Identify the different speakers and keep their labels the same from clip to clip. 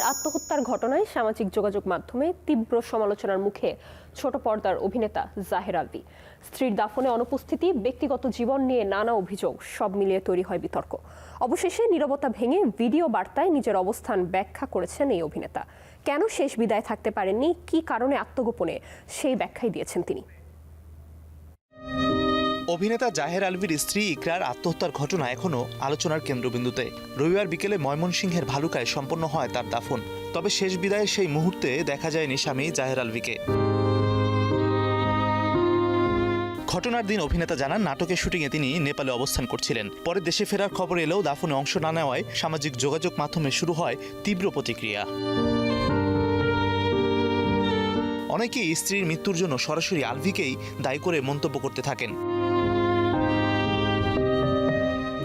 Speaker 1: স্ত্রীর আত্মহত্যার ঘটনায় সামাজিক যোগাযোগ মাধ্যমে তীব্র সমালোচনার মুখে ছোট পর্দার অভিনেতা জাহের আলভী। স্ত্রীর দাফনে অনুপস্থিতি, ব্যক্তিগত জীবন নিয়ে নানা অভিযোগ, সব মিলিয়ে তৈরি হয় বিতর্ক। অবশেষে নীরবতা ভেঙে ভিডিও বার্তায় নিজের অবস্থান ব্যাখ্যা করেছেন এই অভিনেতা। কেন শেষ বিদায় থাকতে পারেননি, কী কারণে আত্মগোপনে, সেই ব্যাখ্যাই দিয়েছেন তিনি।
Speaker 2: অভিনেতা জাহের আলভীর স্ত্রী ইকরার আত্মহত্যার ঘটনা এখনও আলোচনার কেন্দ্রবিন্দুতে। রবিবার বিকেলে ময়মনসিংহের ভালুকায় সম্পন্ন হয় তার দাফন। তবে শেষ বিদায়ের সেই মুহূর্তে দেখা যায়নি স্বামী জাহের আলভীকে। ঘটনার দিন অভিনেতা জানান, নাটকের শুটিংয়ে তিনি নেপালে অবস্থান করছিলেন। পরে দেশে ফেরার খবর এলেও দাফনে অংশ না নেওয়ায় সামাজিক যোগাযোগ মাধ্যমে শুরু হয় তীব্র প্রতিক্রিয়া। অনেকেই স্ত্রীর মৃত্যুর জন্য সরাসরি আলভীকেই দায়ী করে মন্তব্য করতে থাকেন।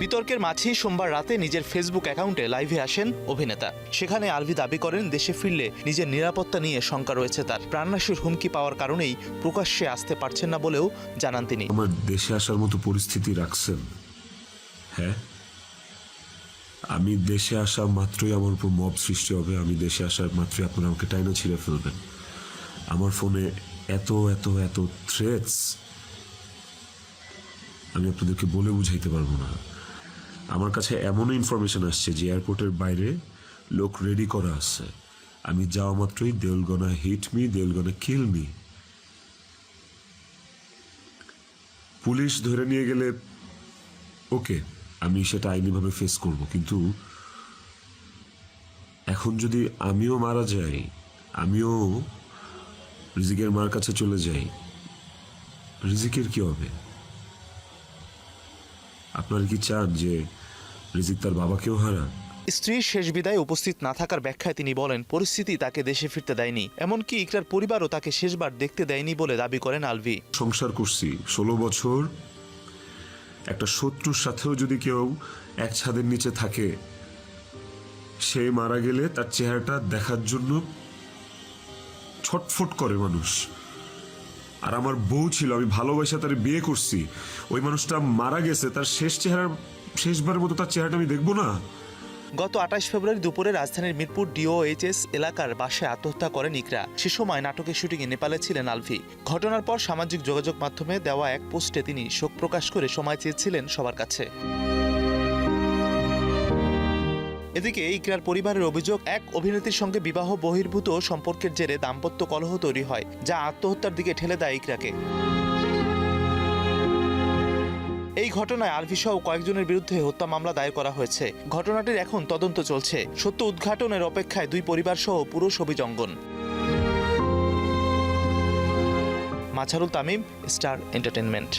Speaker 2: বিতর্কের মাঝেই সোমবার রাতে নিজের ফেসবুক অ্যাকাউন্টে লাইভে আসেন অভিনেতা। সেখানে আলভী দাবি করেন, দেশে ফিরলে নিজের নিরাপত্তা নিয়ে শঙ্কা রয়েছে তার। প্রাণনাশের হুমকি পাওয়ার কারণেই প্রকাশ্যে আসতে পারছেন না বলেও জানান তিনি।
Speaker 3: আমার দেশে আসার মতো পরিস্থিতি রাখছেন? হ্যাঁ, আমি দেশে আসা মাত্রই আমার উপর মব সৃষ্টি হবে। আমি দেশে আসার মাত্রই আপনারা আমাকে টাইনা ছিঁড়ে ফেলবেন। আমার ফোনে এত এত এত থ্রেটস আমি আপনাদেরকে বলে বুঝাইতে পারবো না। আমার কাছে এমনও ইনফরমেশন আসছে যে এয়ারপোর্টের বাইরে লোক রেডি করা আছে। আমি যাওয়া মাত্রই they will gonna hit me, they will gonna kill me. Police ধরে নিয়ে গেলে ওকে, আমি সেটা আইনিভাবে ফেস করব, কিন্তু এখন যদি আমিও মারা যাই, আমিও রিজিকের মার কাছে চলে যাই, রিজিকের কি হবে? আপনারা কি চান যে রিজিক তার বাবাকেও হারান?
Speaker 2: স্ত্রীর শেষ বিদায়ে উপস্থিত না থাকার ব্যাখ্যায় তিনি বলেন, পরিস্থিতি তাকে দেশে ফিরতে দেয়নি। এমনকি ইকরার পরিবারও তাকে শেষবার দেখতে দেয়নি বলে দাবি করেন আলভী।
Speaker 3: সংসার করছি 16 বছর, একটা শত্রুর সাথেও যদি কেউ এক ছাদের নিচে থাকে, সে মারা গেলে তার চেহারাটা দেখার জন্য ছটফট করে মানুষ। আর আমার বউ ছিল, আমি ভালোবাসা তার বিয়ে করছি, ওই মানুষটা মারা গেছে, তার শেষবারের মতো তার চেহারাটা আমি দেখবো না?
Speaker 2: গত 28 ফেব্রুয়ারি দুপুরে রাজধানীর মিরপুর DOHS এলাকার বাসায় আত্মহত্যা করেন ইকরা। সে সময় নাটকের শুটিংয়ে নেপালে ছিলেন আলভী। ঘটনার পর সামাজিক যোগাযোগ মাধ্যমে দেওয়া এক পোস্টে তিনি শোক প্রকাশ করে সময় চেয়েছিলেন সবার কাছে। এদিকে ইকরার পরিবারের অভিযোগ, এক অভিনেত্রীর সঙ্গে বিবাহ বহির্ভূত সম্পর্কের জেরে দাম্পত্য কলহ তৈরি হয়, যা আত্মহত্যার দিকে ঠেলে দেয় ইকরাকে। এই ঘটনায় আলভী সহ কয়েকজনের বিরুদ্ধে হত্যা মামলা দায়ের করা হয়েছে। ঘটনাটির এখন তদন্ত চলছে। সত্য উদ্ঘাটনের অপেক্ষায় দুই পরিবার সহ পুরো ছবি অঙ্গন। মাছারুল তামিম, স্টার এন্টারটেইনমেন্ট।